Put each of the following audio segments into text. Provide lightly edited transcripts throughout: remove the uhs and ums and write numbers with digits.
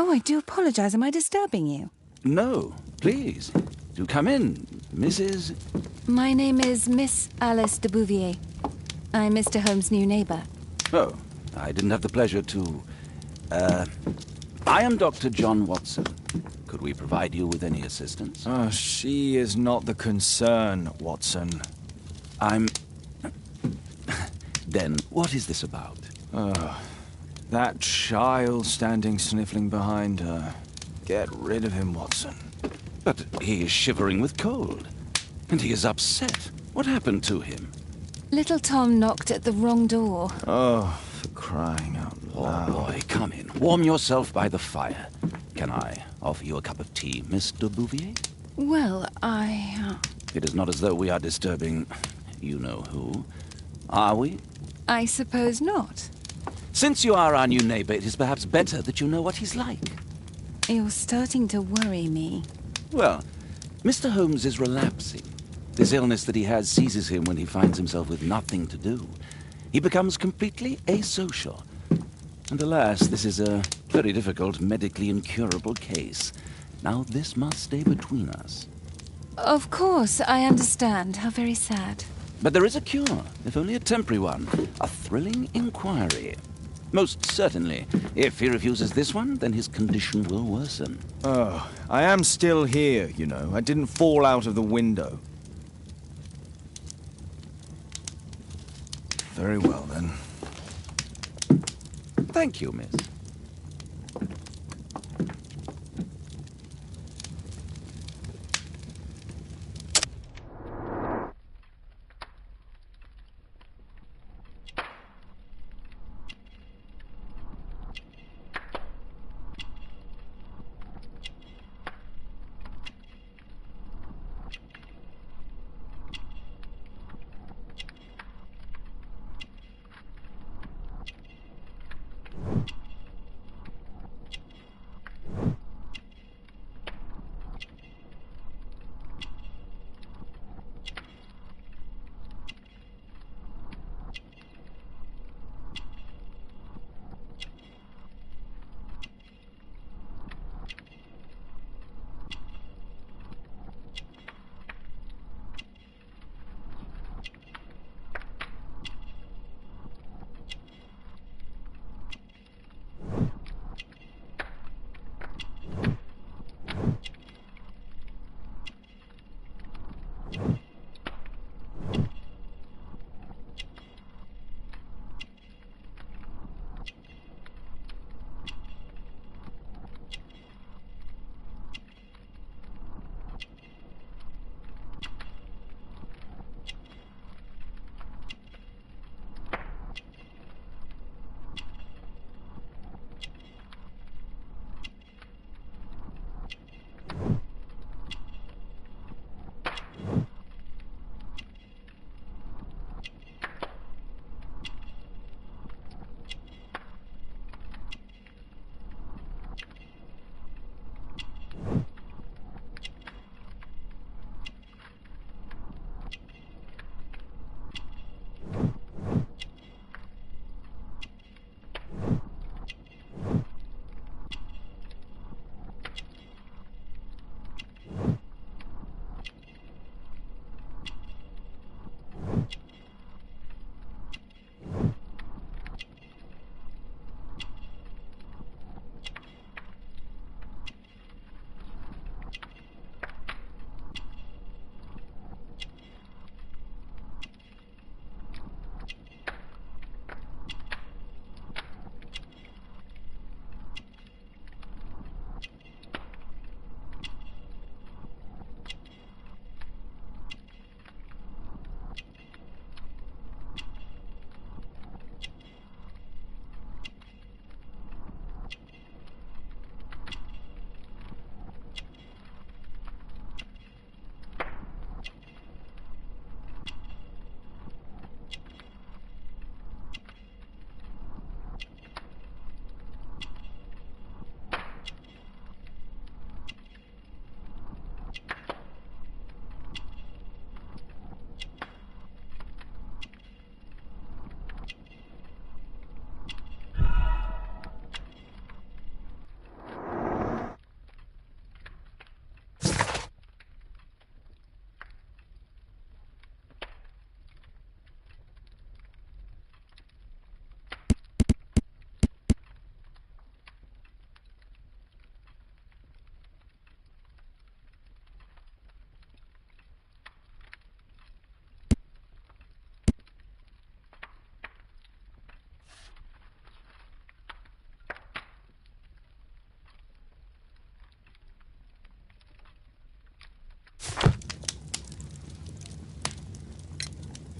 Oh, I do apologize. Am I disturbing you? No, please. Do come in, Mrs. My name is Miss Alice de Bouvier. I'm Mr. Holmes' new neighbor. Oh, I didn't have the pleasure to... I am Dr. John Watson. Could we provide you with any assistance? Oh, she is not the concern, Watson. Then, what is this about? Oh, that child standing sniffling behind her. Get rid of him, Watson. But he is shivering with cold. And he is upset. What happened to him? Little Tom knocked at the wrong door. Oh, for crying out loud. Oh, boy, come in. Warm yourself by the fire. Can I offer you a cup of tea, Miss de Bouvier? Well, It is not as though we are disturbing you-know-who, are we? I suppose not. Since you are our new neighbor, it is perhaps better that you know what he's like. You're starting to worry me. Well, Mr. Holmes is relapsing. This illness that he has seizes him when he finds himself with nothing to do. He becomes completely asocial. And alas, this is a very difficult, medically incurable case. Now, this must stay between us. Of course, I understand. How very sad. But there is a cure, if only a temporary one. A thrilling inquiry. Most certainly. If he refuses this one, then his condition will worsen. Oh, I am still here, you know. I didn't fall out of the window. Very well, then. Thank you, miss.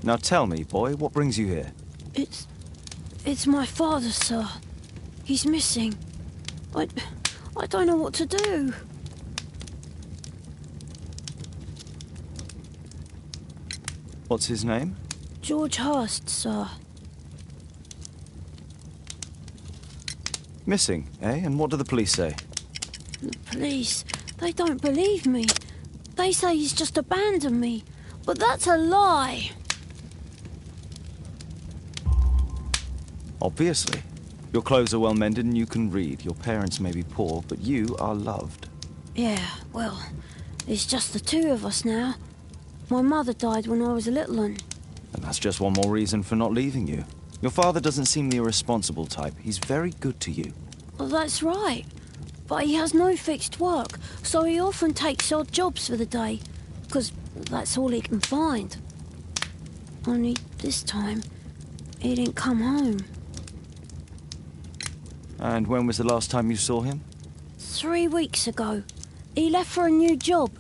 Now tell me, boy, what brings you here? It's my father, sir. He's missing. I don't know what to do. What's his name? George Hurst, sir. Missing, eh? And what do the police say? The police, they don't believe me. They say he's just abandoned me. But that's a lie. Obviously. Your clothes are well mended and you can read. Your parents may be poor, but you are loved. Yeah, well, it's just the two of us now. My mother died when I was a little one. And that's just one more reason for not leaving you. Your father doesn't seem the irresponsible type. He's very good to you. Well, that's right. But he has no fixed work, so he often takes odd jobs for the day, because that's all he can find. Only this time, he didn't come home. And when was the last time you saw him? 3 weeks ago. He left for a new job,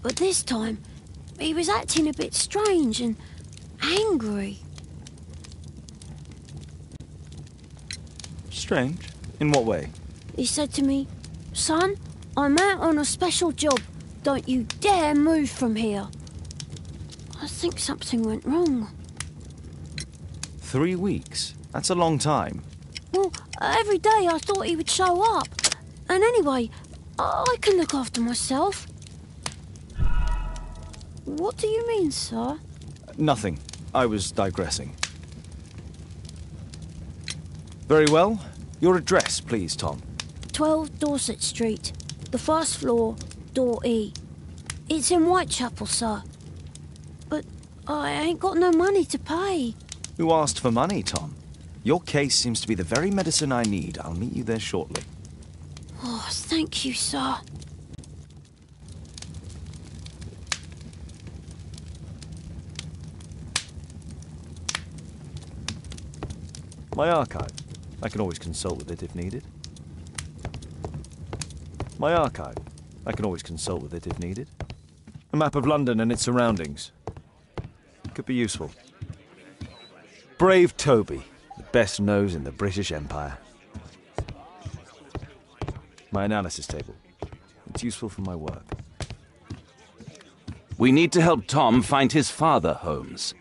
but this time, he was acting a bit strange and angry. Strange? In what way? He said to me, "Son, I'm out on a special job. Don't you dare move from here." I think something went wrong. 3 weeks? That's a long time. Well, every day I thought he would show up. And anyway, I can look after myself. What do you mean, sir? Nothing. I was digressing. Very well. Your address, please, Tom. 12 Dorset Street, the first floor, door E. It's in Whitechapel, sir. But I ain't got no money to pay. Who asked for money, Tom? Your case seems to be the very medicine I need. I'll meet you there shortly. Oh, thank you, sir. My archive. I can always consult with it if needed. My archive. I can always consult with it if needed. A map of London and its surroundings. Could be useful. Brave Toby, the best nose in the British Empire. My analysis table. It's useful for my work. We need to help Tom find his father, Holmes.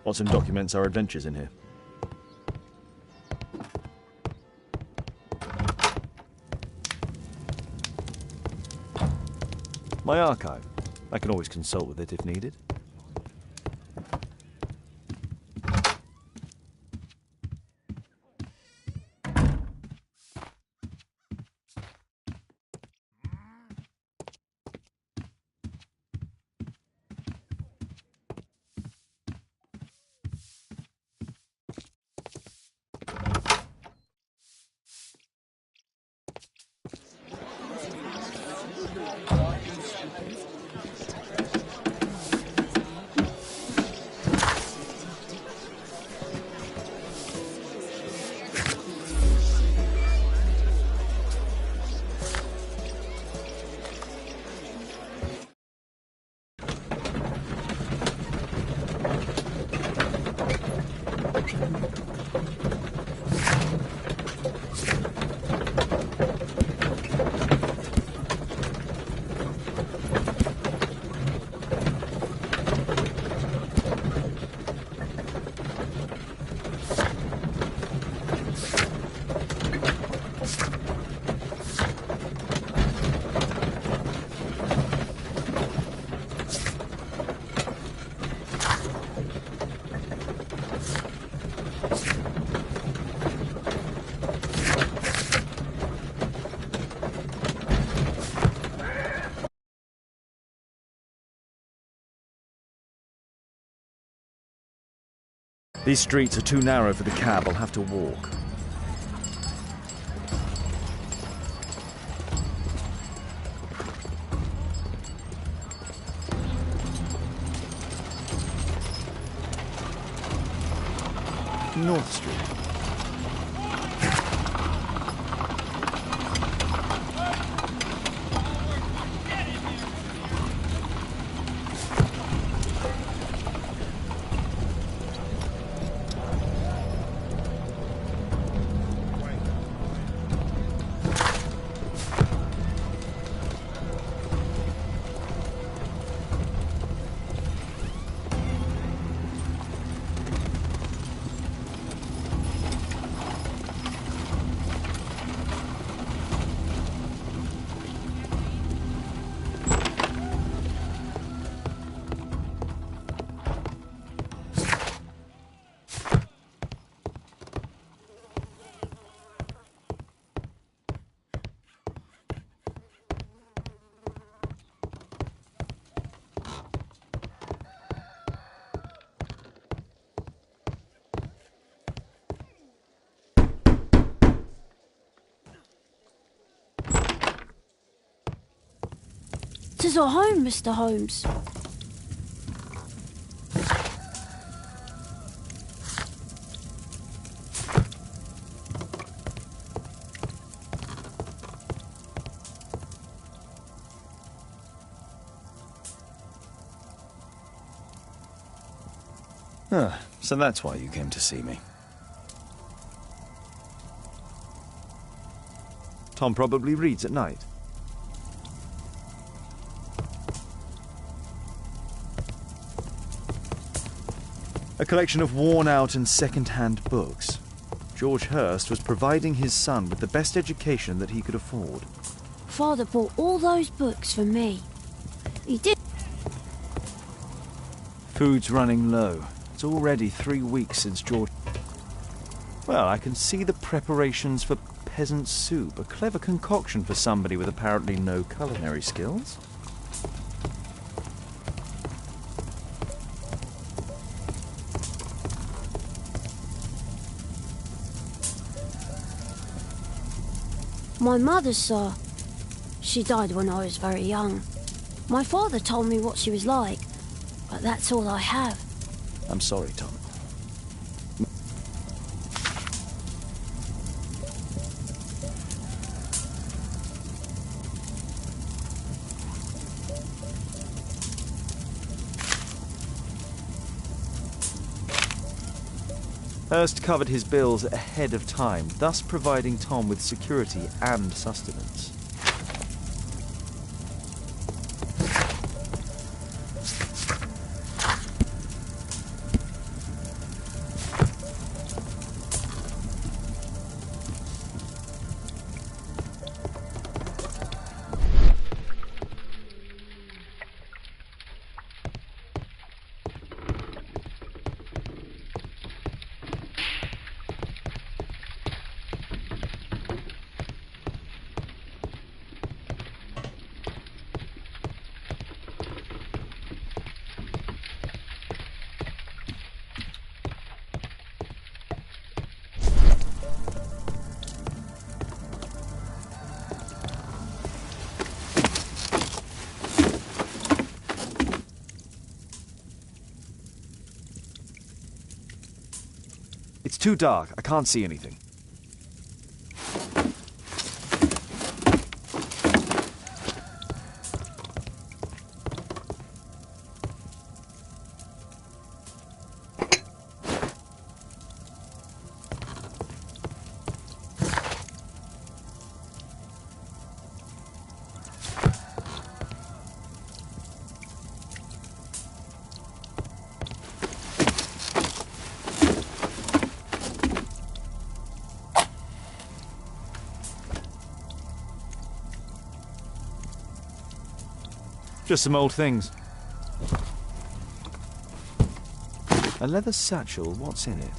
Watson documents our adventures in here. My archive. I can always consult with it if needed. These streets are too narrow for the cab. I'll have to walk. taking North Street. Tis our home, Mr. Holmes. So that's why you came to see me. Tom probably reads at night. A collection of worn-out and second-hand books. George Hurst was providing his son with the best education that he could afford. Father bought all those books for me. He did. Food's running low. It's already 3 weeks since George... Well, I can see the preparations for peasant soup. A clever concoction for somebody with apparently no culinary skills. My mother, sir. She died when I was very young. My father told me what she was like, but that's all I have. I'm sorry, Tom. Hurst covered his bills ahead of time, thus providing Tom with security and sustenance. It's too dark. I can't see anything. Just some old things. A leather satchel, what's in it?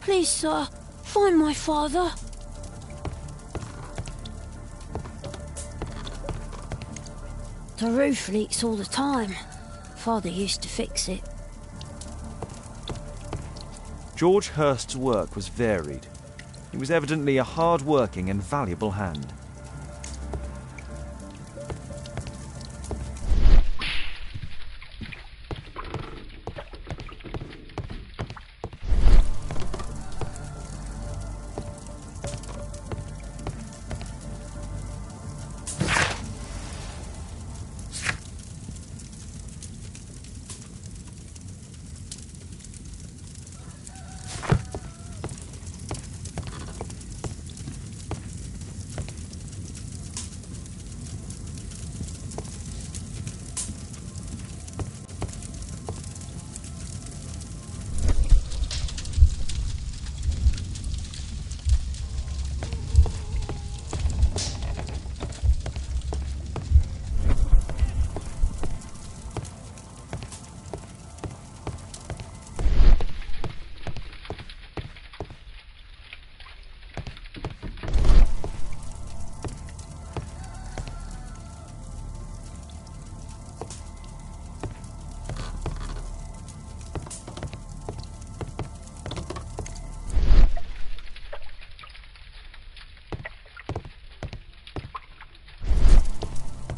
Please, sir, find my father. The roof leaks all the time. Father used to fix it. George Hurst's work was varied. He was evidently a hard-working and valuable hand.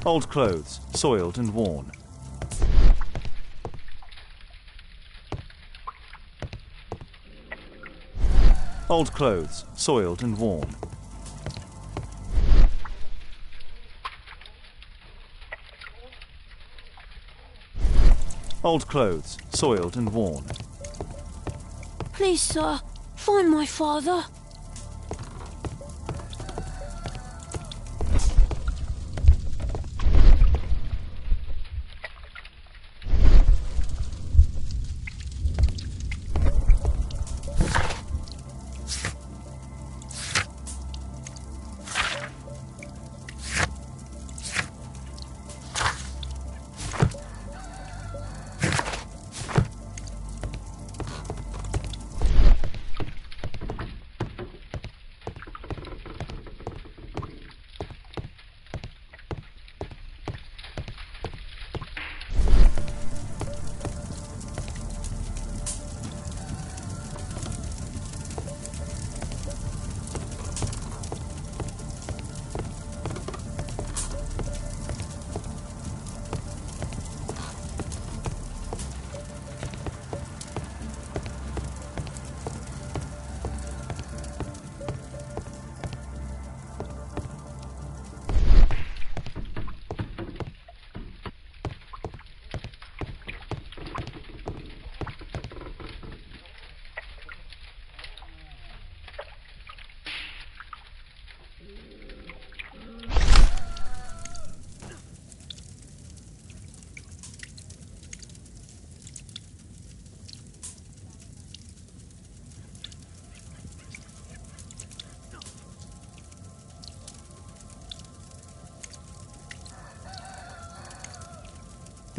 Old clothes, soiled and worn. Old clothes, soiled and worn. Old clothes, soiled and worn. Please, sir, find my father.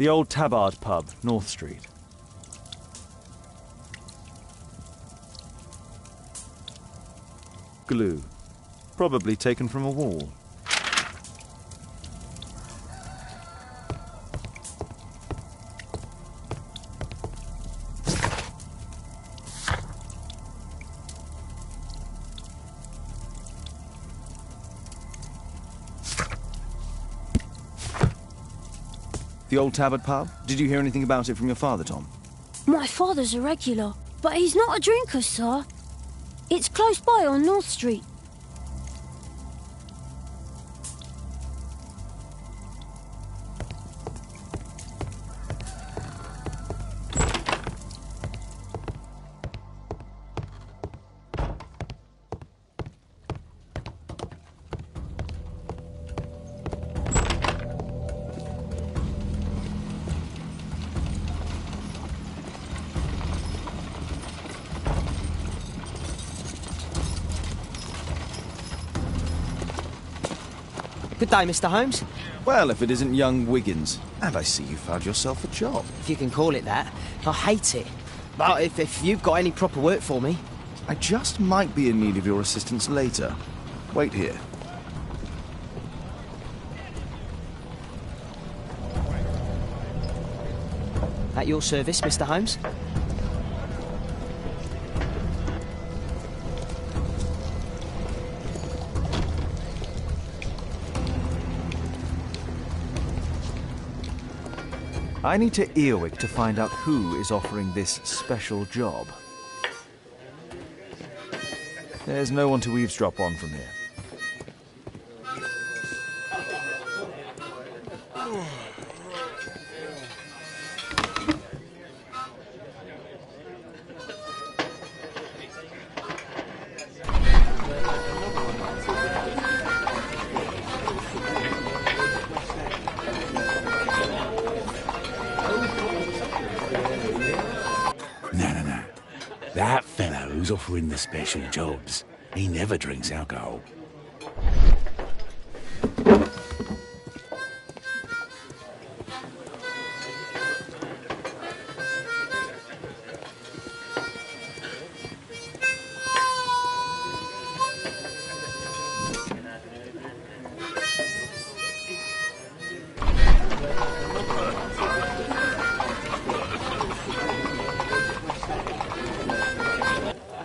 The old Tabard pub, North Street. Glue. Probably taken from a wall. The old Tabard pub? Did you hear anything about it from your father, Tom? My father's a regular, but he's not a drinker, sir. It's close by on North Street. Good day, Mr. Holmes. Well, if it isn't young Wiggins. And I see you found yourself a job. If you can call it that. I hate it. But if you've got any proper work for me... I just might be in need of your assistance later. Wait here. At your service, Mr. Holmes? I need to Earwick to find out who is offering this special job. There's no one to eavesdrop on from here. No. That fellow who's offering the special jobs, he never drinks alcohol.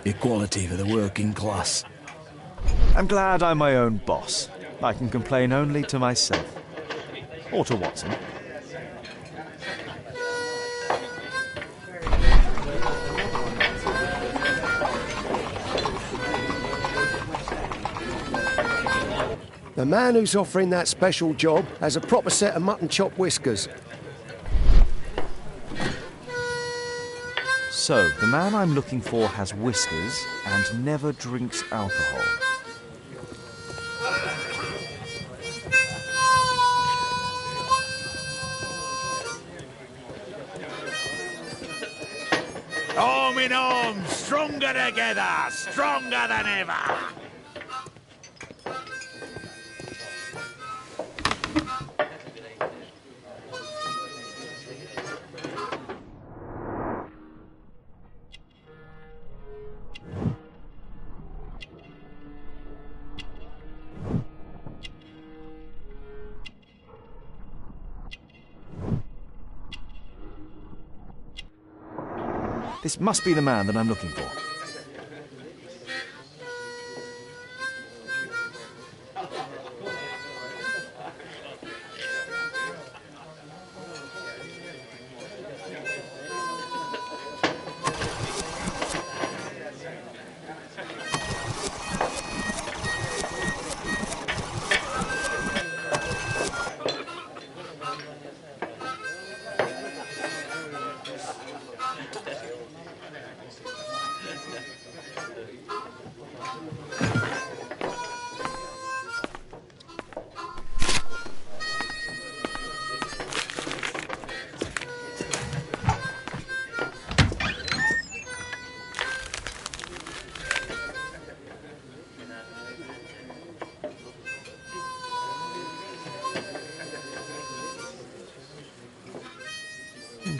Equality for the working class. I'm glad I'm my own boss. I can complain only to myself. Or to Watson. The man who's offering that special job has a proper set of mutton chop whiskers. So, the man I'm looking for has whiskers and never drinks alcohol. Arm in arm, stronger together, stronger than ever. This must be the man that I'm looking for.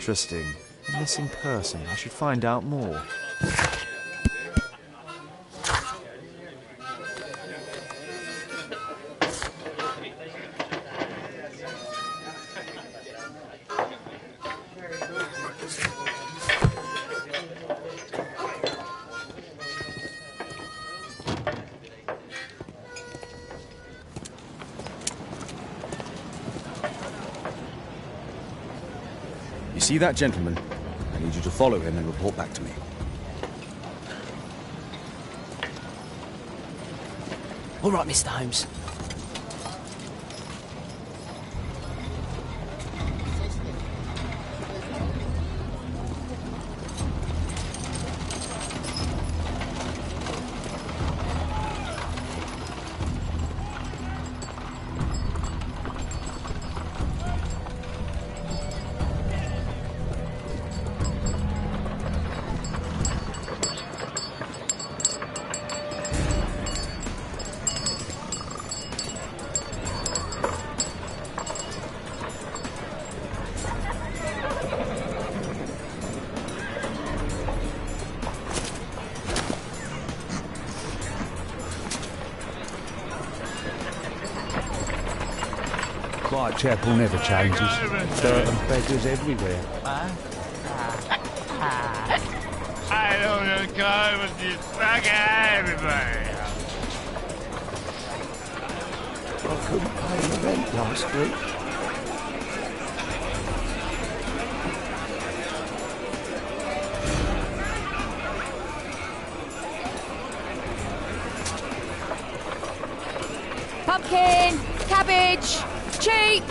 Interesting. A missing person. I should find out more. You see that gentleman? I need you to follow him and report back to me. All right, Mr. Holmes. Whitechapel never changes. Dirt and beggars everywhere. I don't know, God, with you fucking everybody. I couldn't pay the rent last week. Pumpkin! Cabbage! Cheap!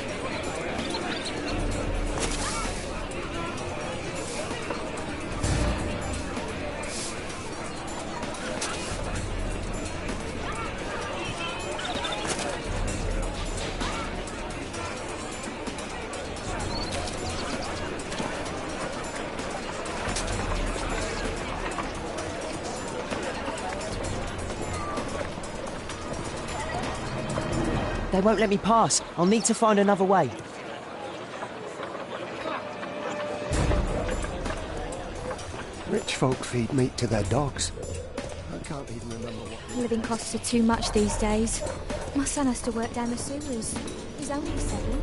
They won't let me pass. I'll need to find another way. Rich folk feed meat to their dogs. I can't even remember what... Living costs are too much these days. My son has to work down the sewers. He's only 7.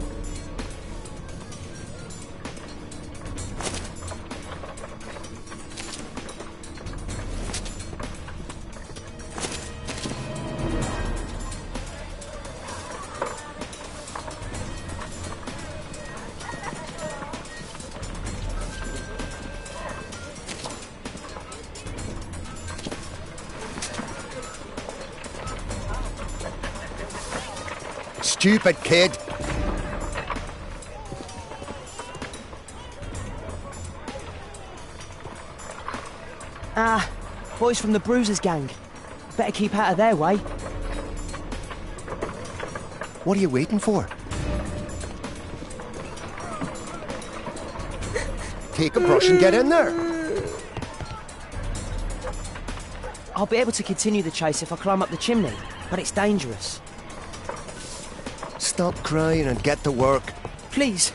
Stupid kid! Ah, boys from the Bruisers gang. Better keep out of their way. What are you waiting for? Take a brush and get in there. I'll be able to continue the chase if I climb up the chimney, but it's dangerous. Stop crying and get to work. Please,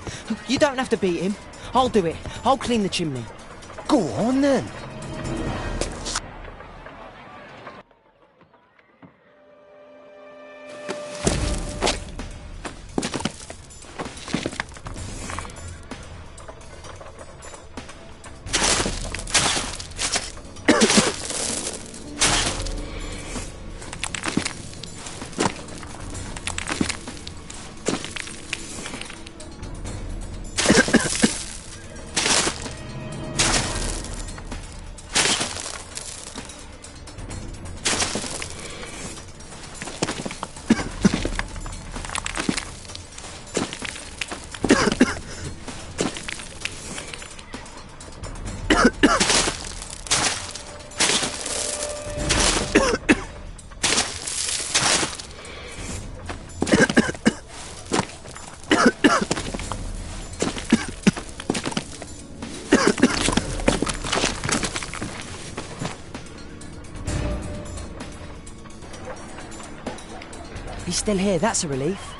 you don't have to beat him. I'll do it. I'll clean the chimney. Go on then. He's still here, that's a relief.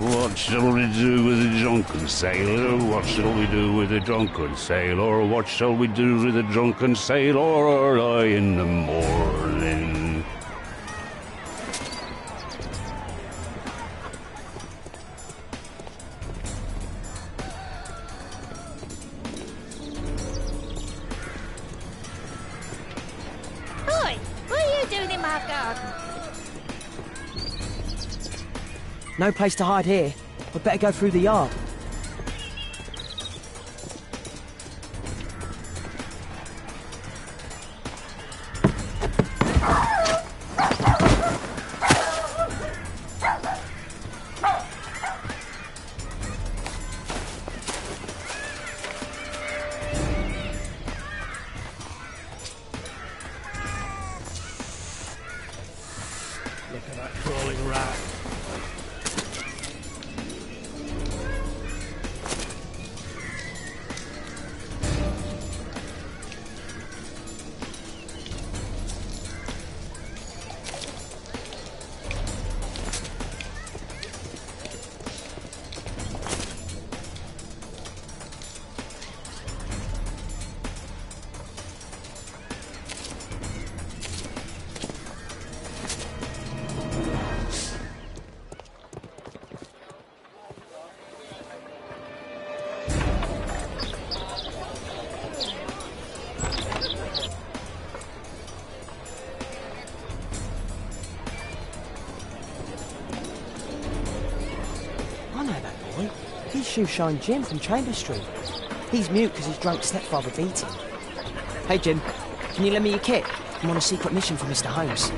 What shall we do with a drunken sailor? What shall we do with a drunken sailor? What shall we do with a drunken sailor early in the morning? Oi! What are you doing in my garden? No place to hide here. We'd better go through the yard. Look at that crawling rat. I know that boy. He's Shoeshine Jim from Chambers Street. He's mute because his drunk stepfather beat him. Hey, Jim, can you lend me your kit? I'm on a secret mission for Mr. Holmes.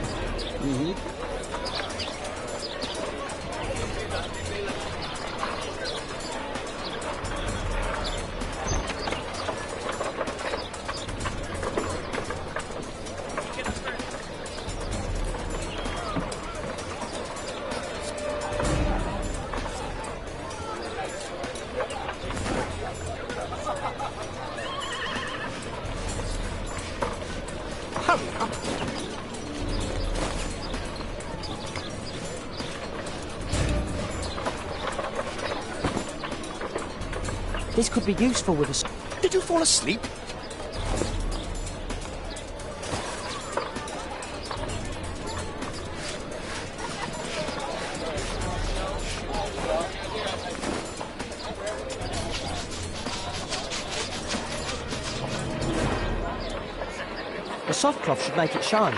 Hurry up. This could be useful with us. Did you fall asleep? The soft cloth should make it shine.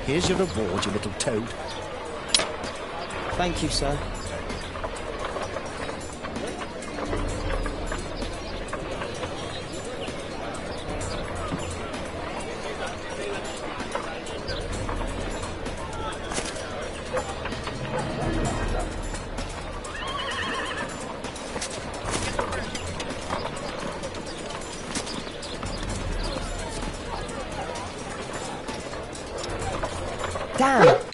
Here's your reward, you little toad. Thank you, sir. Damn!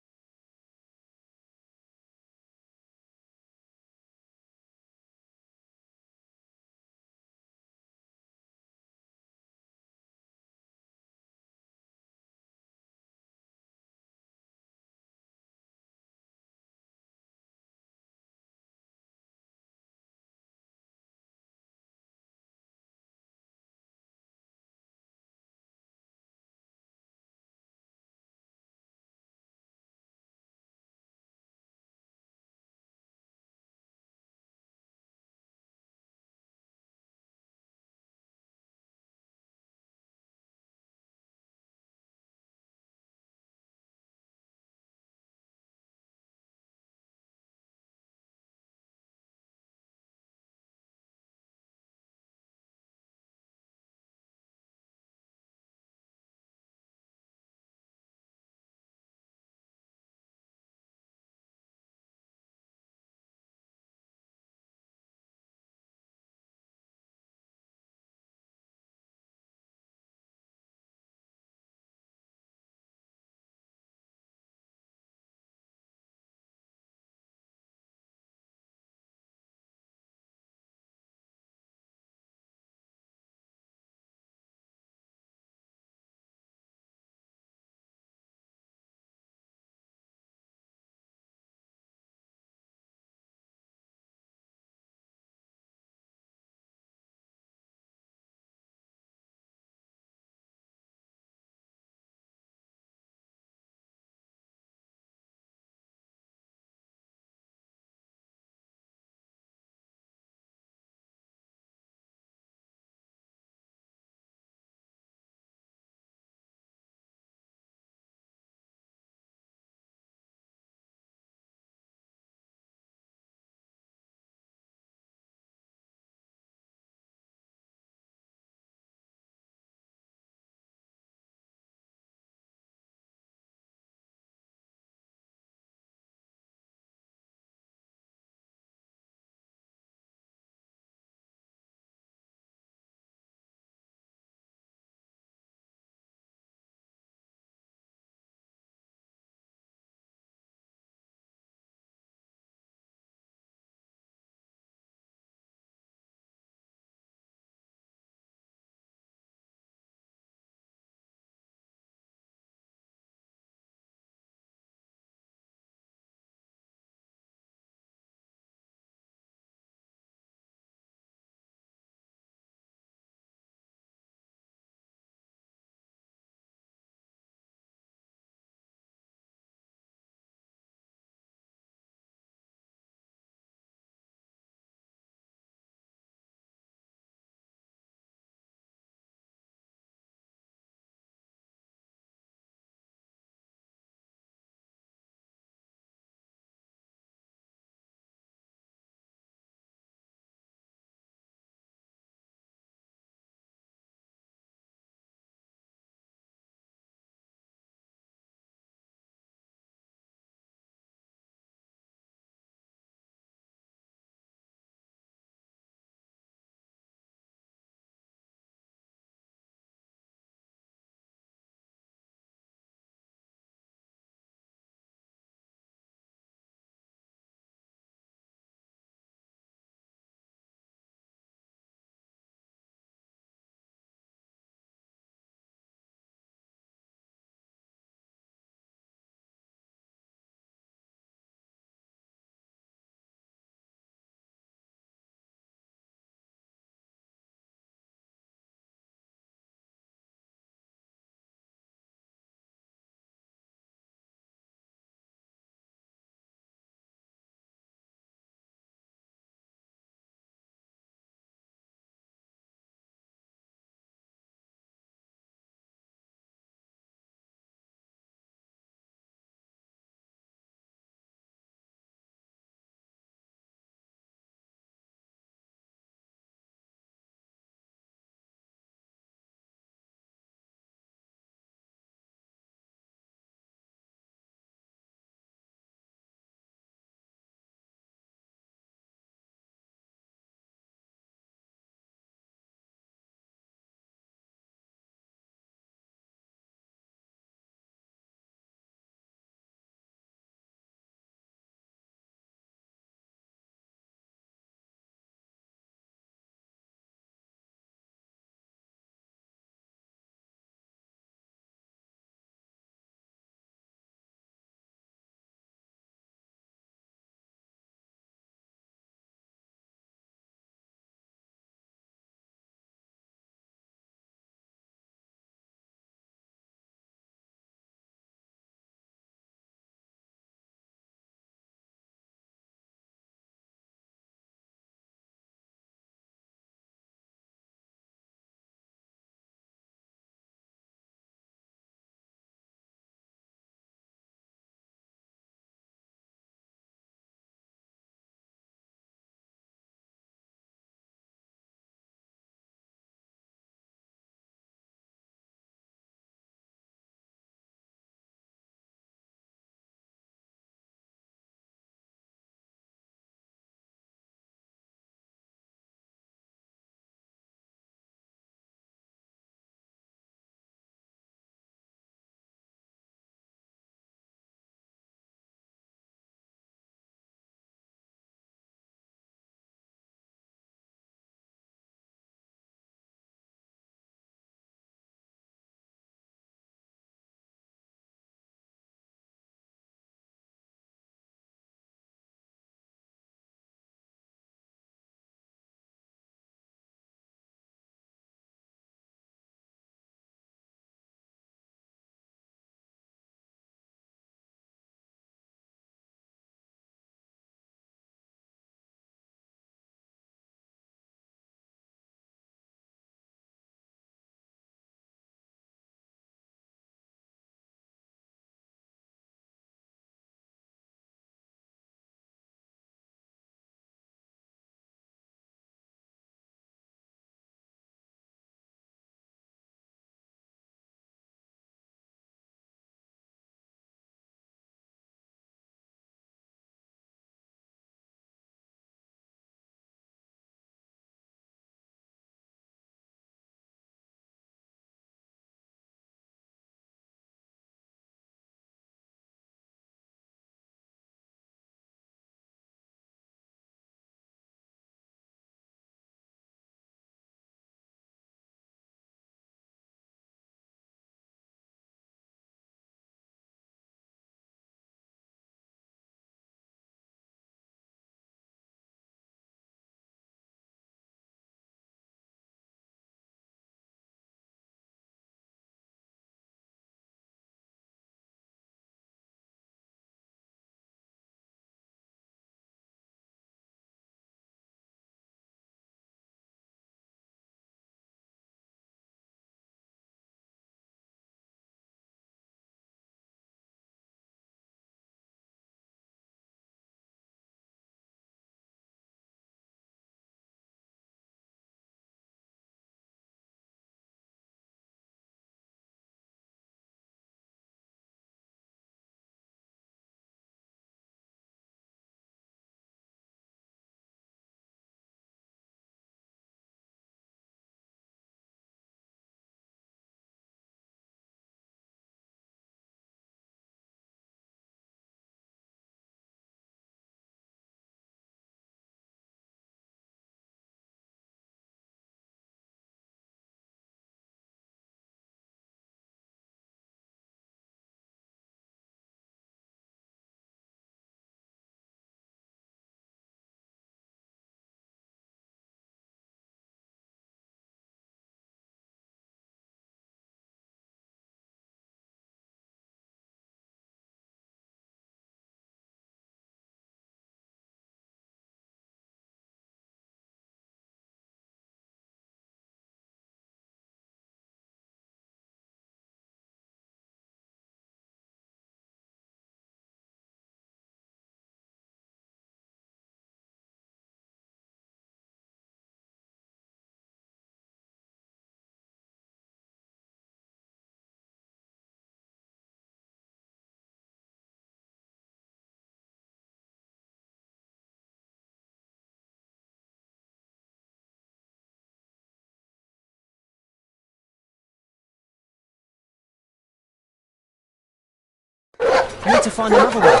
to find another way.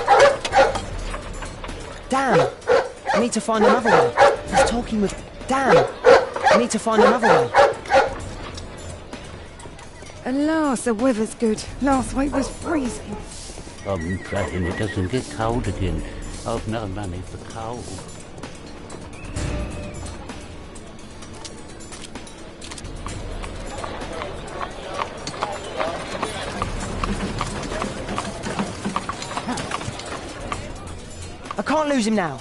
Damn! I need to find another way. He's talking with... Damn! I need to find another way. At last, the weather's good. Last week was freezing. I'm praying it doesn't get cold again. I've no money for coal. I can't lose him now.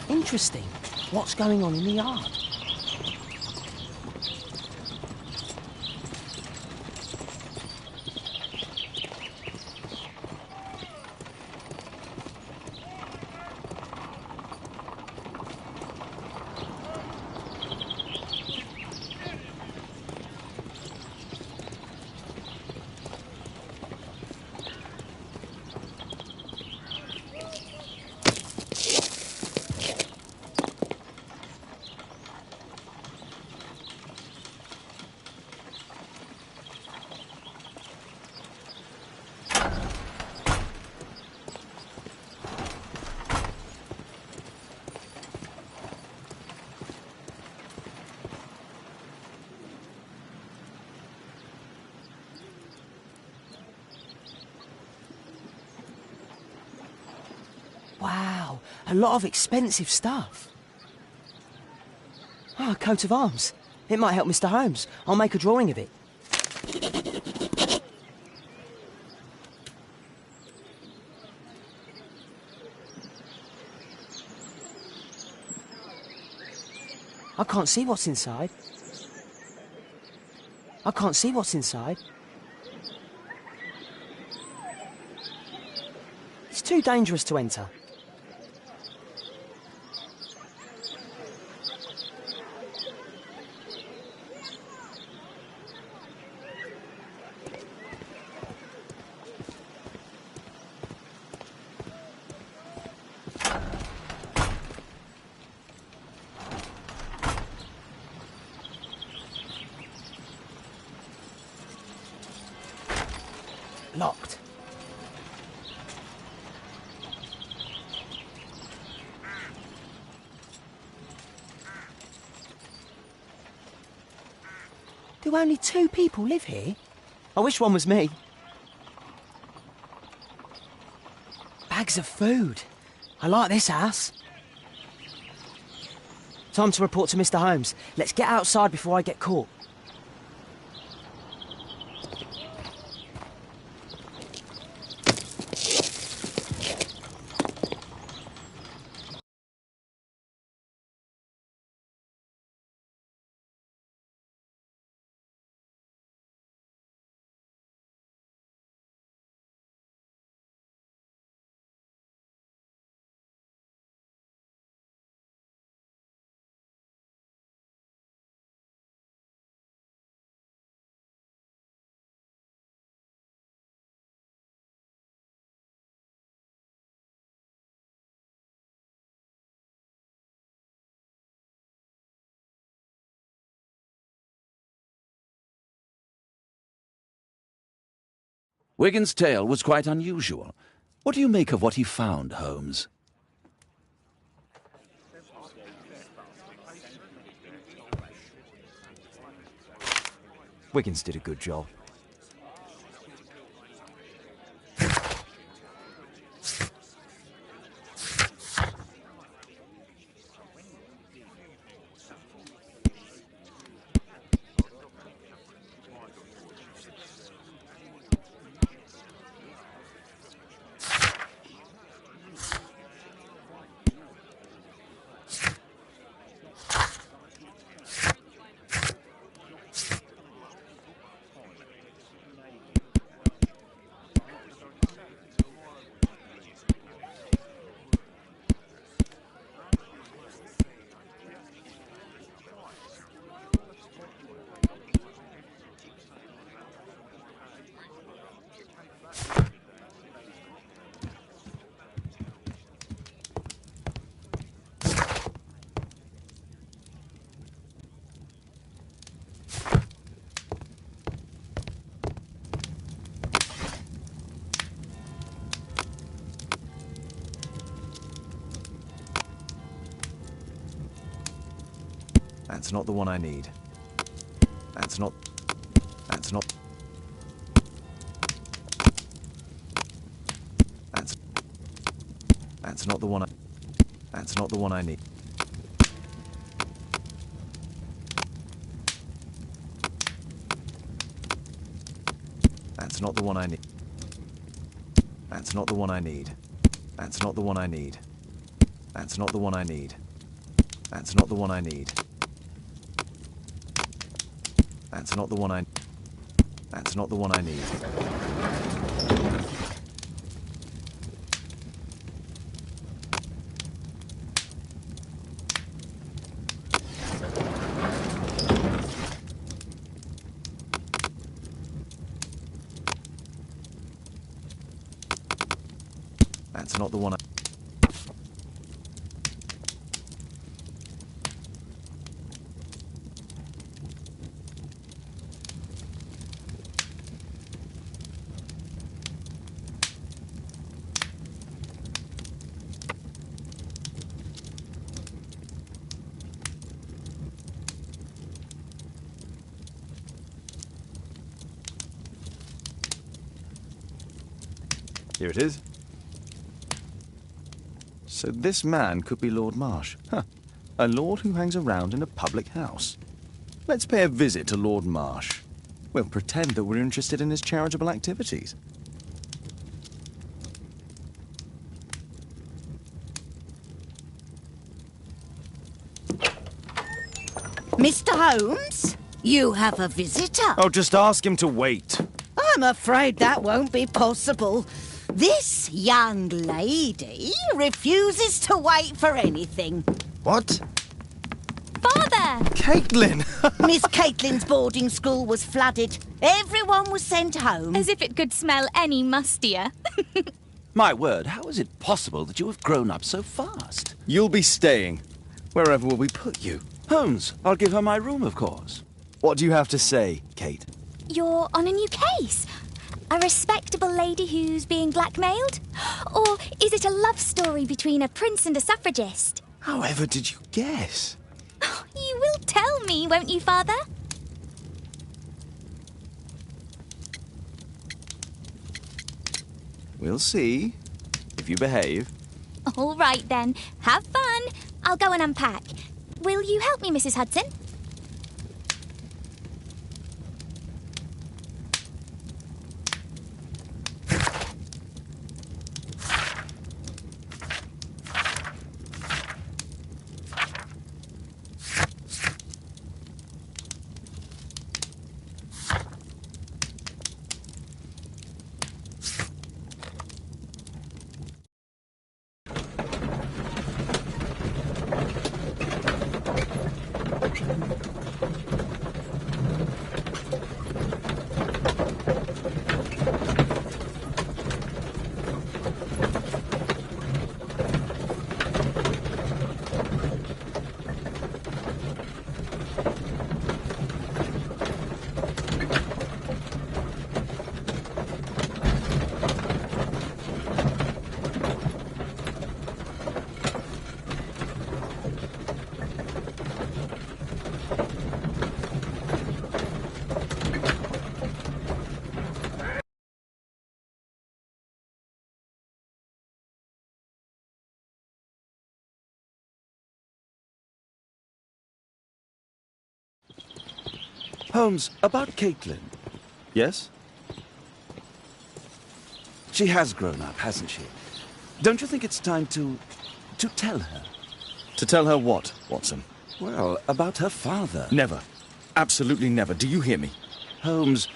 Interesting. What's going on in the yard? Wow, a lot of expensive stuff. Ah, a coat of arms. It might help Mr. Holmes. I'll make a drawing of it. I can't see what's inside. I can't see what's inside. It's too dangerous to enter. Locked. Do only 2 people live here? I wish one was me. Bags of food. I like this house. Time to report to Mr. Holmes. Let's get outside before I get caught. Wigan's tale was quite unusual. What do you make of what he found, Holmes? Wiggins did a good job. That's not the one I need. That's not... That's not... That's not the one I... That's not the one I need. That's not the one I need. That's not the one I need. That's not the one I need. That's not the one I need. That's not the one I need. That's not the one I... That's not the one I need. That's not the one I... Here it is. So this man could be Lord Marsh. Huh. A lord who hangs around in a public house. Let's pay a visit to Lord Marsh. We'll pretend that we're interested in his charitable activities. Mr. Holmes, you have a visitor. Oh, just ask him to wait. I'm afraid that won't be possible. This young lady refuses to wait for anything. What? Father! Caitlin! Miss Caitlin's boarding school was flooded. Everyone was sent home. As if it could smell any mustier. My word, how is it possible that you have grown up so fast? You'll be staying. Wherever will we put you? Holmes, I'll give her my room, of course. What do you have to say, Kate? You're on a new case. A respectable lady who's being blackmailed? Or is it a love story between a prince and a suffragist? However did you guess? You will tell me, won't you, Father? We'll see. If you behave. All right, then. Have fun. I'll go and unpack. Will you help me, Mrs. Hudson? Holmes, about Caitlin. Yes? She has grown up, hasn't she? Don't you think it's time to tell her? To tell her what, Watson? Well, about her father. Never. Absolutely never. Do you hear me? Holmes,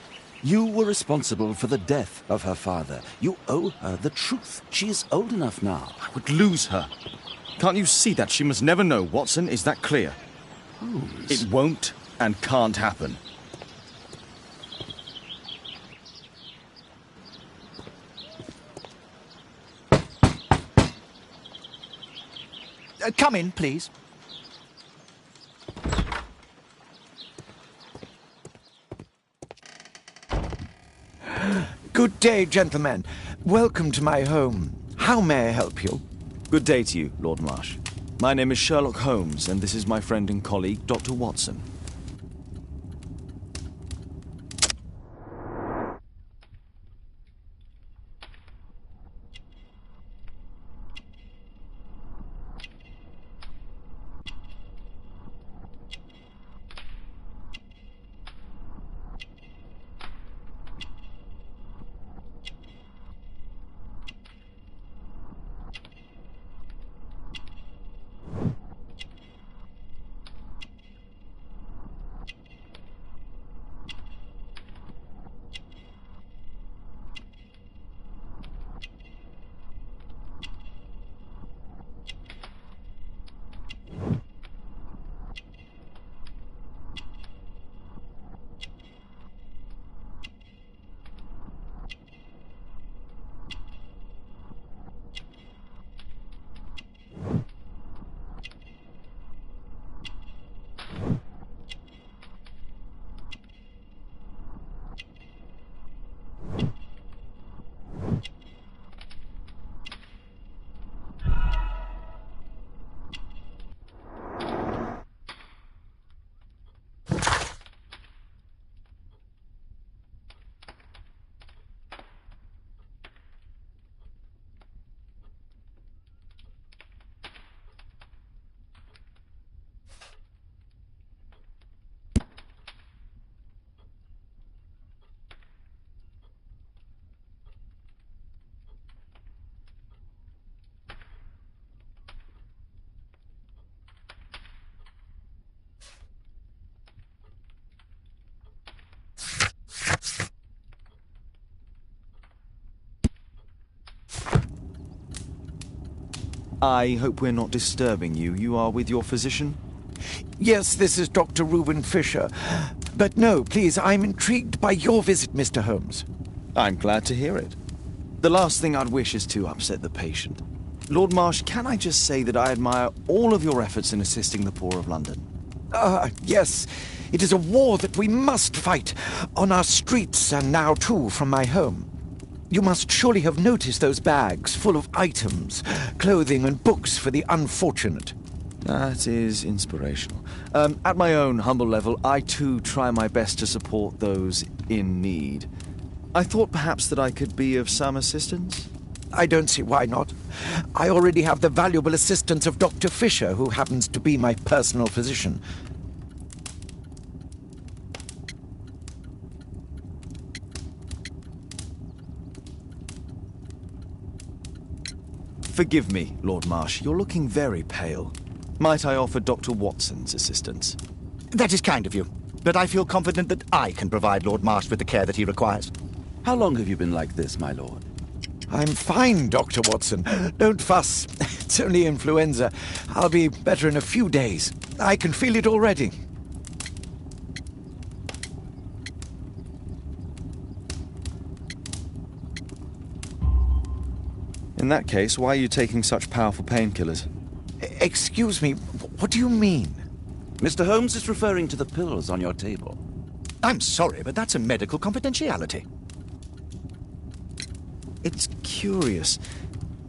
you were responsible for the death of her father. You owe her the truth. She is old enough now. I would lose her. Can't you see that? She must never know, Watson. Is that clear? Holmes. It won't and can't happen. Come in, please. Good day, gentlemen. Welcome to my home. How may I help you? Good day to you, Lord Marsh. My name is Sherlock Holmes, and this is my friend and colleague, Dr. Watson. I hope we're not disturbing you. You are with your physician? Yes, this is Dr. Reuben Fisher. But no, please, I'm intrigued by your visit, Mr. Holmes. I'm glad to hear it. The last thing I'd wish is to upset the patient. Lord Marsh, can I just say that I admire all of your efforts in assisting the poor of London? Yes. It is a war that we must fight, on our streets and now, too, from my home. You must surely have noticed those bags full of items, clothing and books for the unfortunate. That is inspirational. At my own humble level, I too try my best to support those in need. I thought perhaps that I could be of some assistance. I don't see why not. I already have the valuable assistance of Dr. Fisher, who happens to be my personal physician. Forgive me, Lord Marsh. You're looking very pale. Might I offer Dr. Watson's assistance? That is kind of you, but I feel confident that I can provide Lord Marsh with the care that he requires. How long have you been like this, my lord? I'm fine, Dr. Watson. Don't fuss. It's only influenza. I'll be better in a few days. I can feel it already. In that case, why are you taking such powerful painkillers? Excuse me, what do you mean? Mr. Holmes is referring to the pills on your table. I'm sorry, but that's a medical confidentiality. It's curious.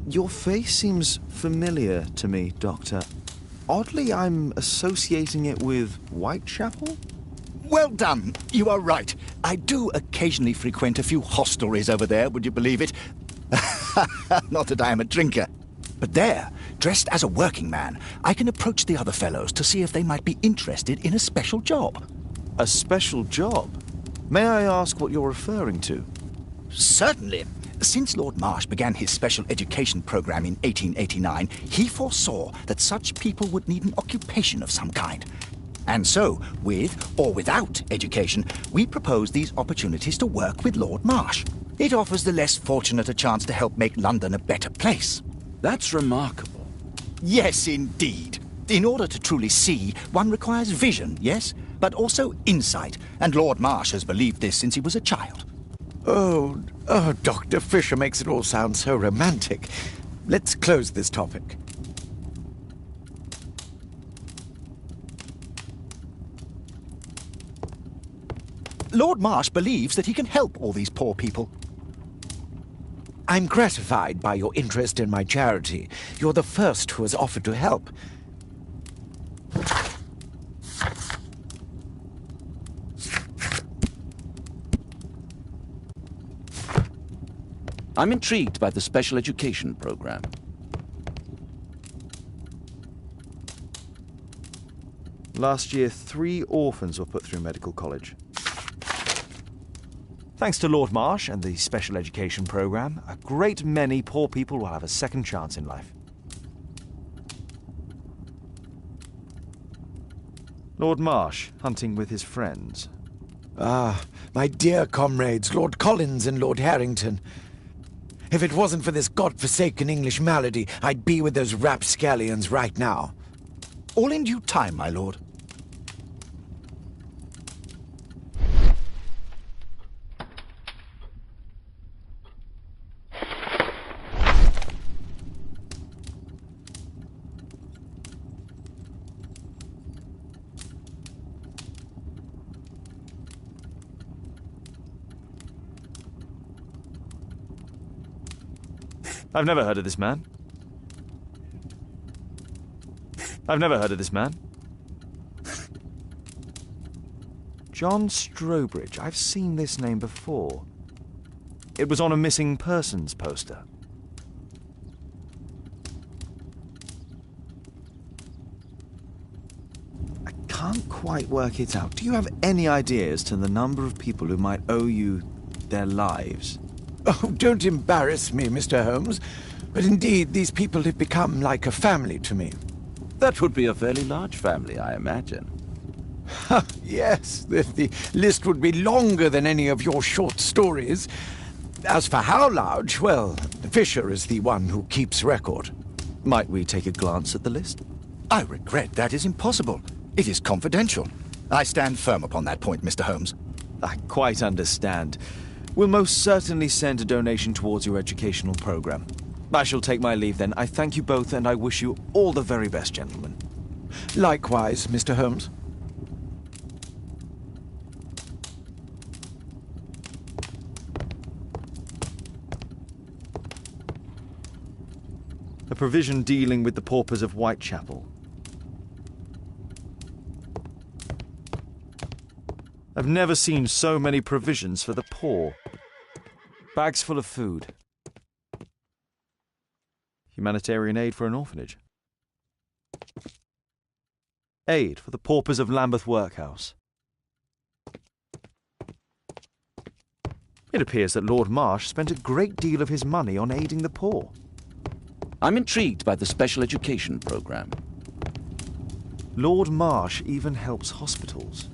Your face seems familiar to me, Doctor. Oddly, I'm associating it with Whitechapel? Well done. You are right. I do occasionally frequent a few hostelries over there, would you believe it? Not that I am a drinker. But there, dressed as a working man, I can approach the other fellows to see if they might be interested in a special job. A special job? May I ask what you're referring to? Certainly. Since Lord Marsh began his special education program in 1889, he foresaw that such people would need an occupation of some kind. And so, with or without education, we propose these opportunities to work with Lord Marsh. It offers the less fortunate a chance to help make London a better place. That's remarkable. Yes, indeed. In order to truly see, one requires vision, yes, but also insight. And Lord Marsh has believed this since he was a child. Oh, Dr. Fisher makes it all sound so romantic. Let's close this topic. Lord Marsh believes that he can help all these poor people. I'm gratified by your interest in my charity. You're the first who has offered to help. I'm intrigued by the special education program. Last year, 3 orphans were put through medical college. Thanks to Lord Marsh and the special education program, a great many poor people will have a second chance in life. Lord Marsh, hunting with his friends. Ah, my dear comrades, Lord Collins and Lord Harrington. If it wasn't for this godforsaken English malady, I'd be with those rapscallions right now. All in due time, my lord. I've never heard of this man. John Strobridge. I've seen this name before. It was on a missing persons poster. I can't quite work it out. Do you have any idea as to the number of people who might owe you their lives? Oh, don't embarrass me, Mr. Holmes. But indeed, these people have become like a family to me. That would be a fairly large family, I imagine. Yes, the list would be longer than any of your short stories. As for how large, well, Fisher is the one who keeps record. Might we take a glance at the list? I regret that is impossible. It is confidential. I stand firm upon that point, Mr. Holmes. I quite understand. We'll most certainly send a donation towards your educational program. I shall take my leave then. I thank you both and I wish you all the very best, gentlemen. Likewise, Mr. Holmes. A provision dealing with the paupers of Whitechapel. I've never seen so many provisions for the poor. Bags full of food. Humanitarian aid for an orphanage. Aid for the paupers of Lambeth Workhouse. It appears that Lord Marsh spent a great deal of his money on aiding the poor. I'm intrigued by the special education program. Lord Marsh even helps hospitals.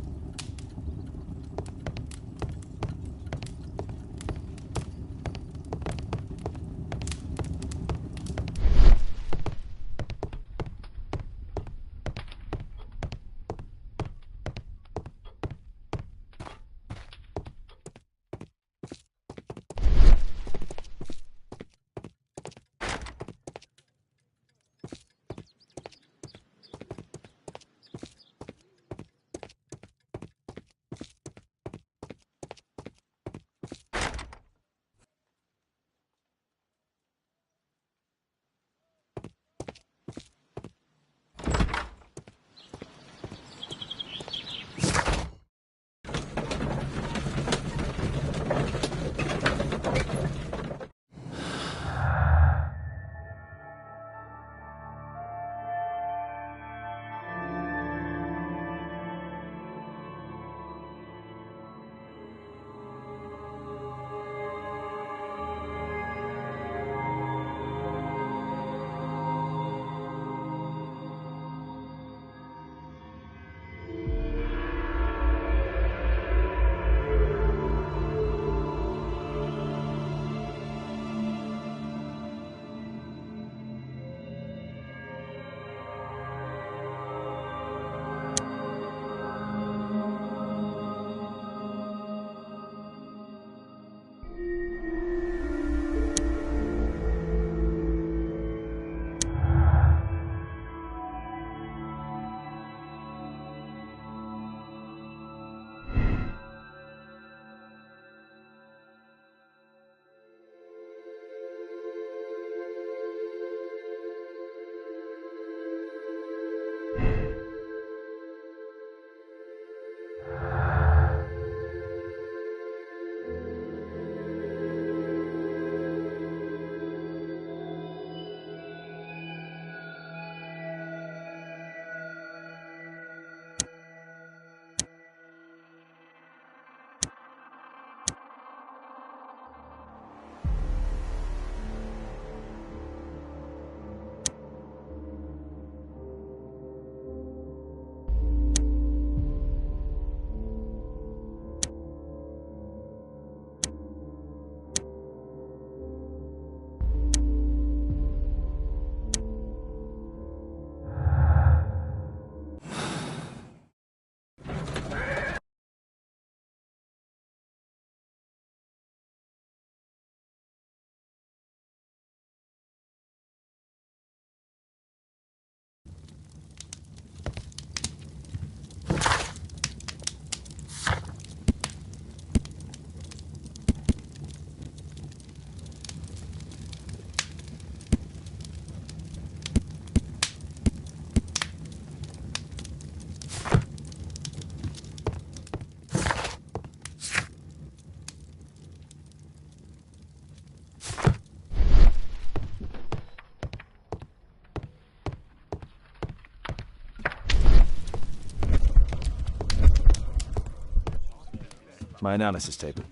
my analysis table.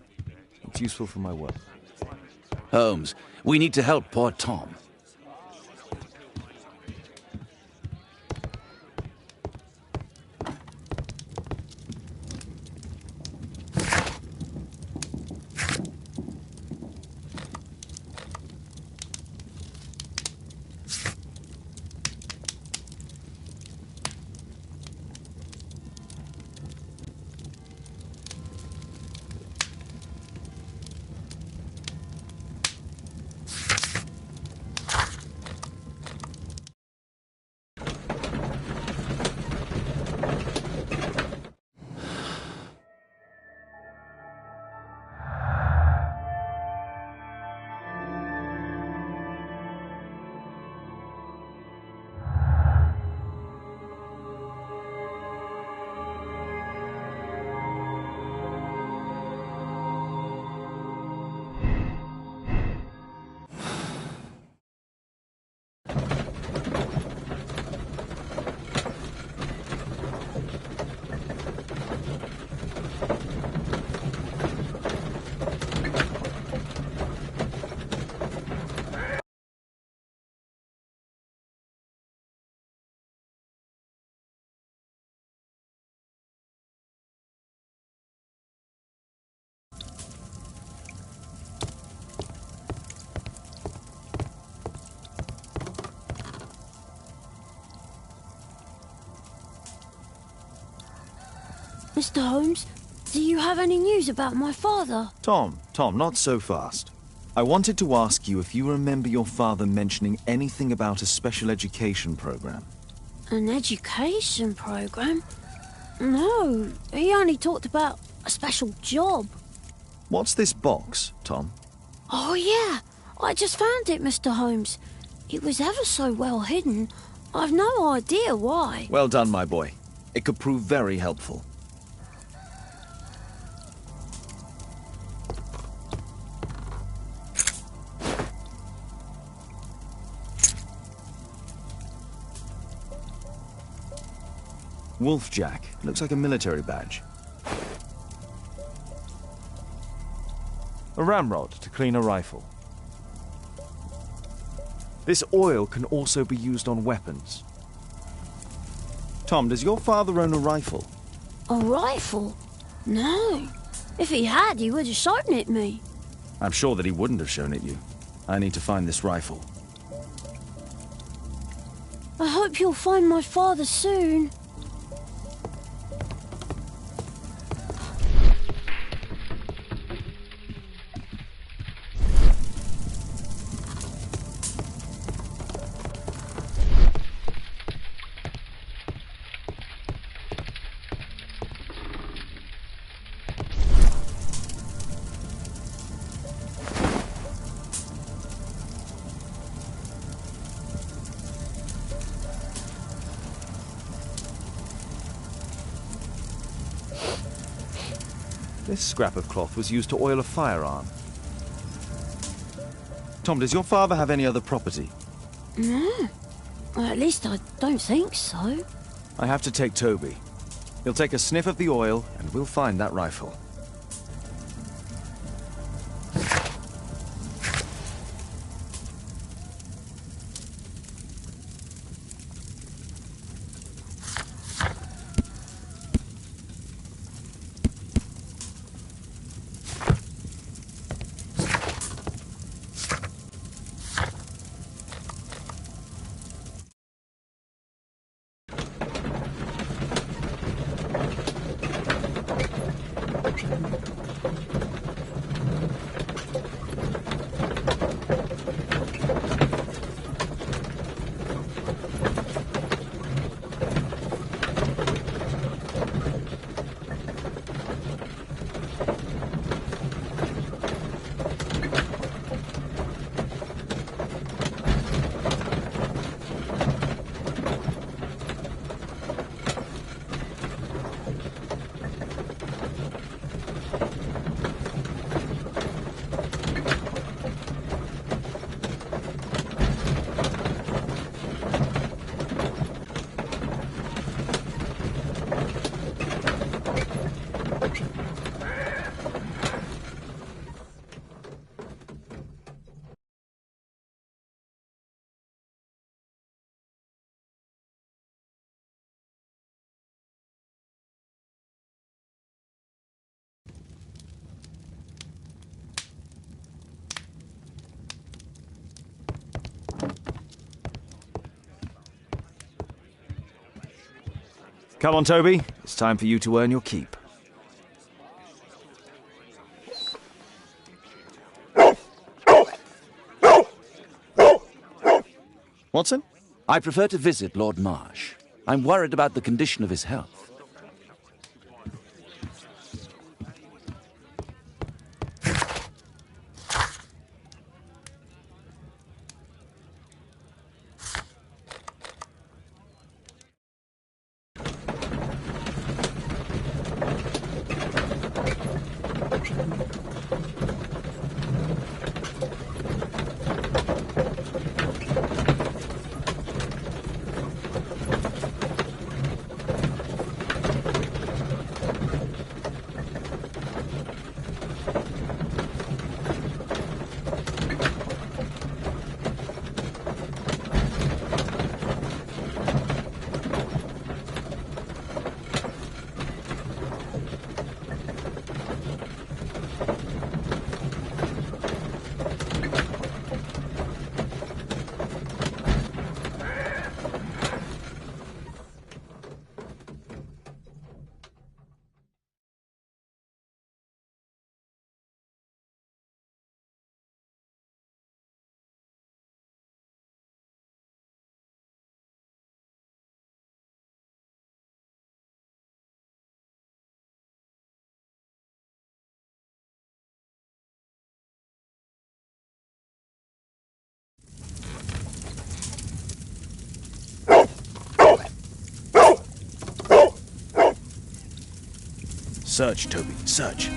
It's useful for my work. Holmes, we need to help poor Tom. Mr. Holmes, do you have any news about my father? Tom, not so fast. I wanted to ask you if you remember your father mentioning anything about a special education program. An education program? No, he only talked about a special job. What's this box, Tom? Oh, yeah. I just found it, Mr. Holmes. It was ever so well hidden. I've no idea why. Well done, my boy. It could prove very helpful. Wolfjack. Looks like a military badge. A ramrod to clean a rifle. This oil can also be used on weapons. Tom, does your father own a rifle? A rifle? No. If he had, he would have shown it me. I'm sure that he wouldn't have shown it you. I need to find this rifle. I hope you'll find my father soon. This scrap of cloth was used to oil a firearm. Tom, does your father have any other property? No. Well, at least I don't think so. I have to take Toby. He'll take a sniff of the oil, and we'll find that rifle. Come on, Toby. It's time for you to earn your keep. Watson? I prefer to visit Lord Marsh. I'm worried about the condition of his health. Search, Toby, search.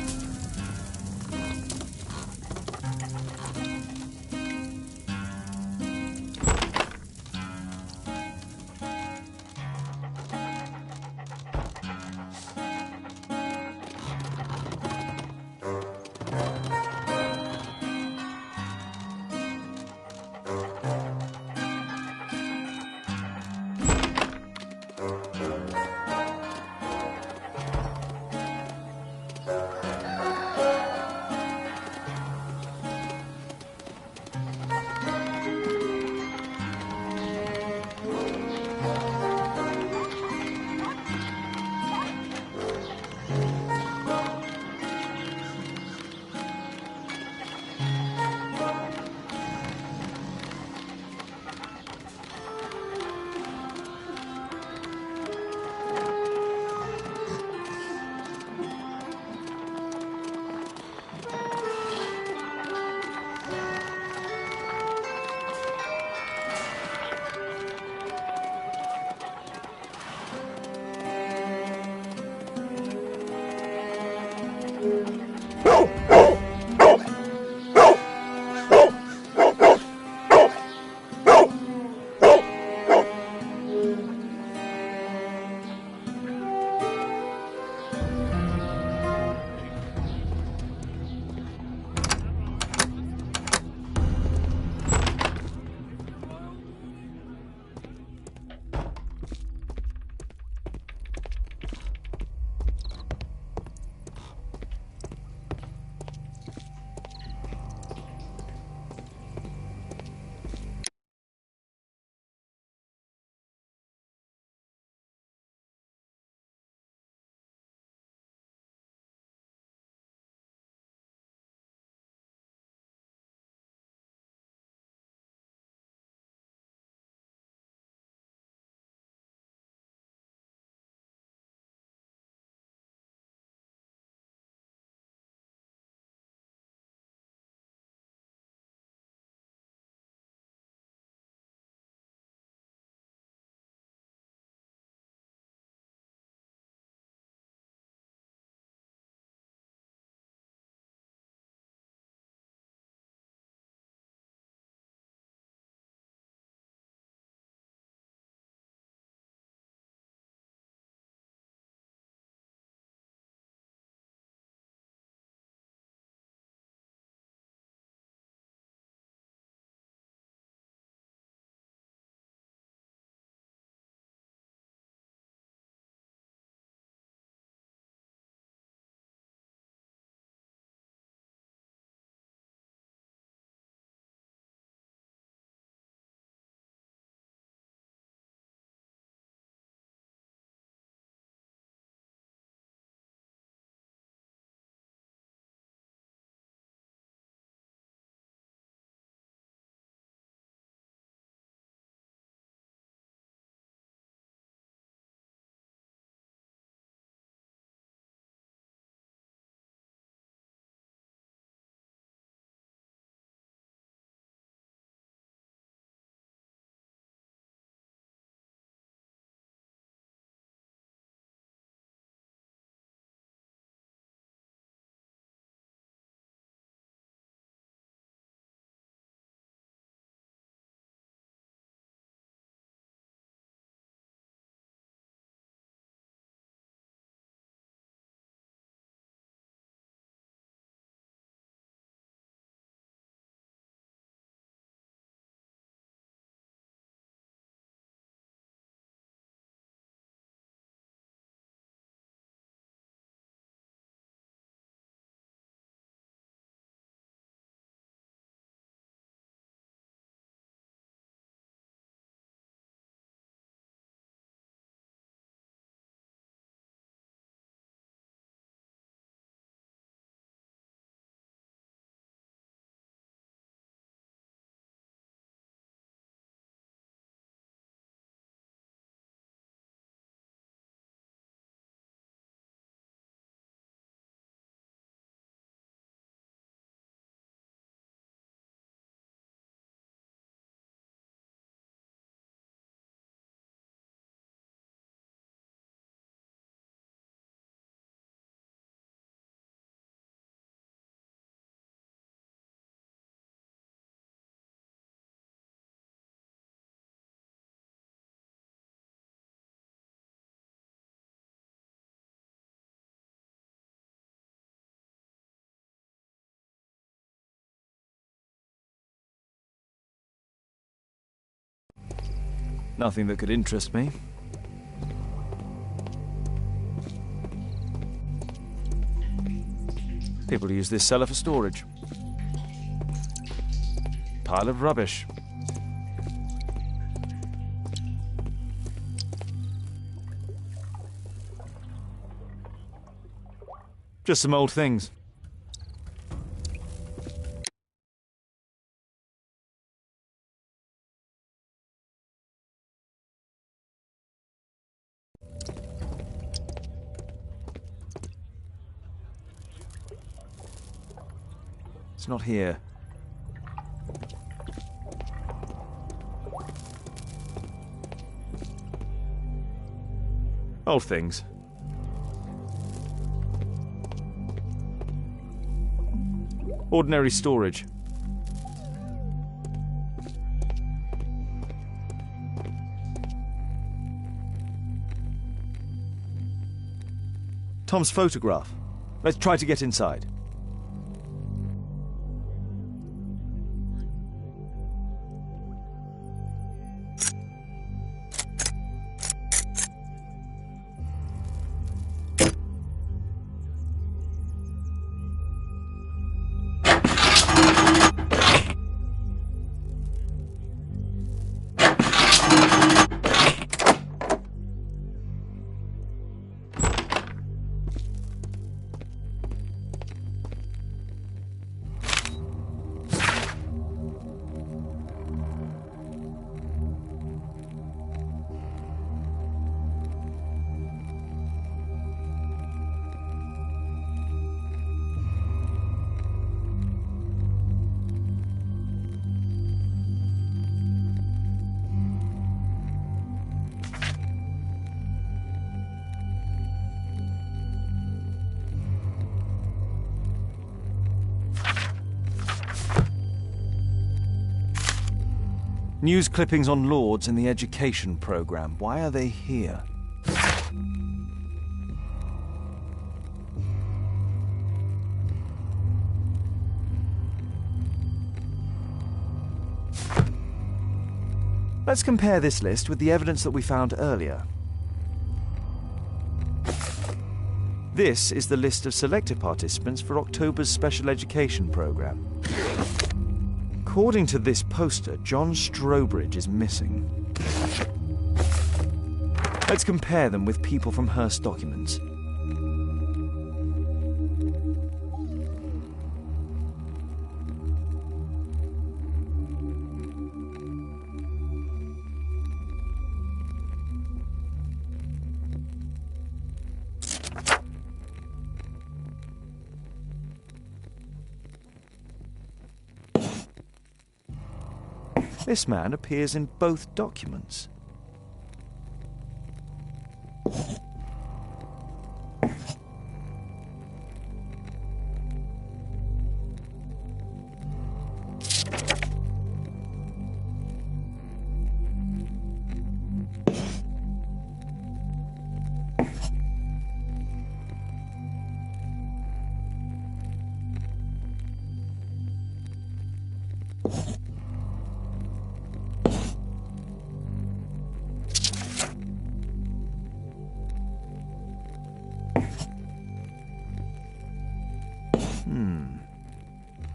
Nothing that could interest me. People use this cellar for storage. Pile of rubbish. Just some old things. It's not here. Old things. Ordinary storage. Tom's photograph. Let's try to get inside. News clippings on Lords in the education program. Why are they here? Let's compare this list with the evidence that we found earlier. This is the list of selected participants for October's special education program. According to this poster, John Strobridge is missing. Let's compare them with people from Hearst documents. This man appears in both documents.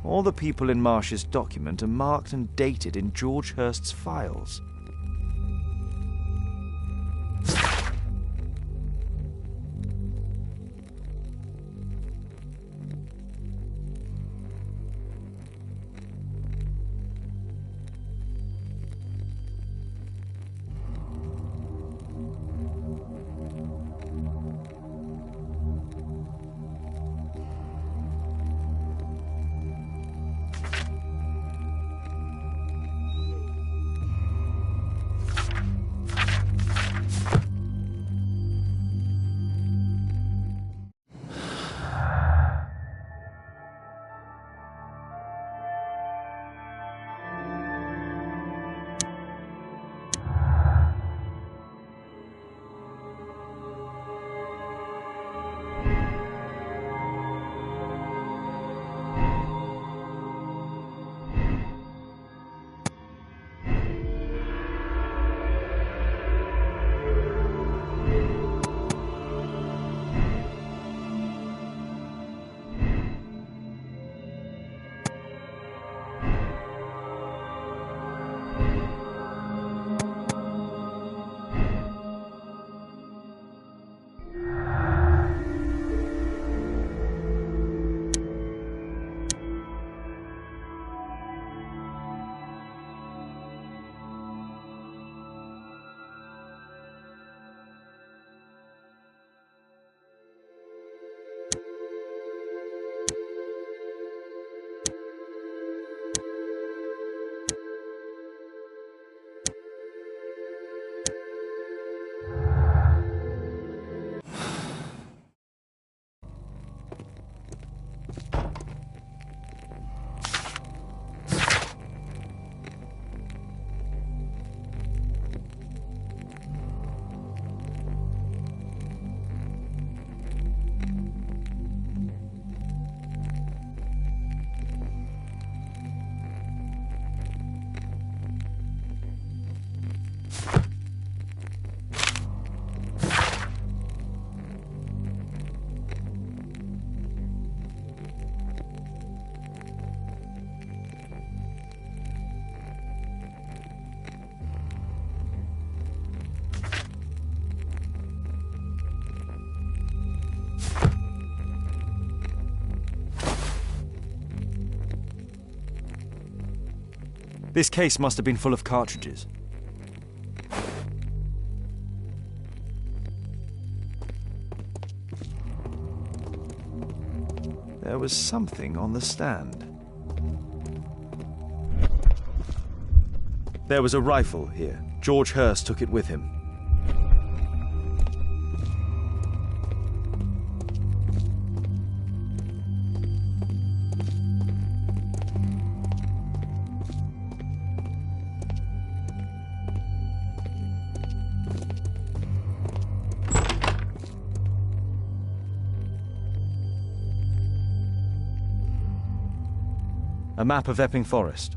All the people in Marsh's document are marked and dated in George Hurst's files. This case must have been full of cartridges. There was something on the stand. There was a rifle here. George Hurst took it with him. A map of Epping Forest.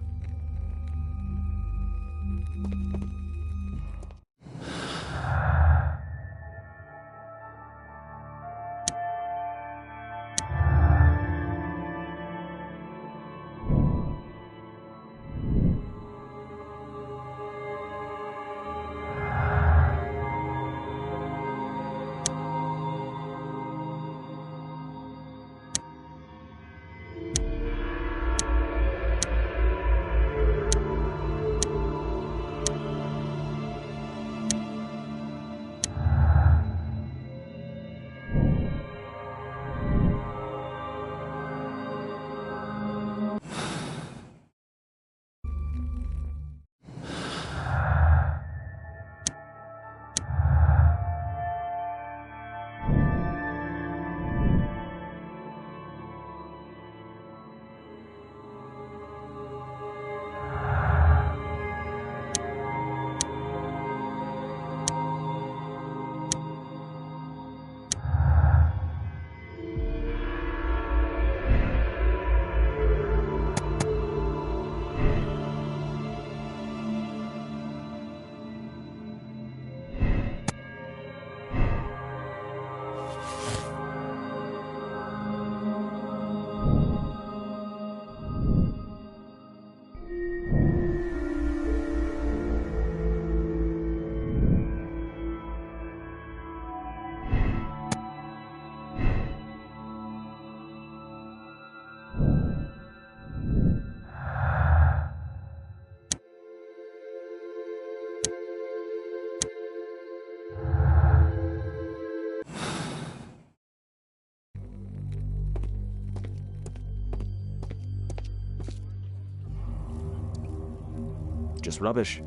Just rubbish.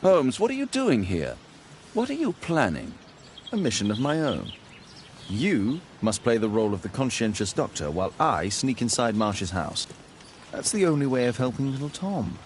Holmes, what are you doing here? What are you planning? A mission of my own. You must play the role of the conscientious doctor while I sneak inside Marsh's house. That's the only way of helping little Tom.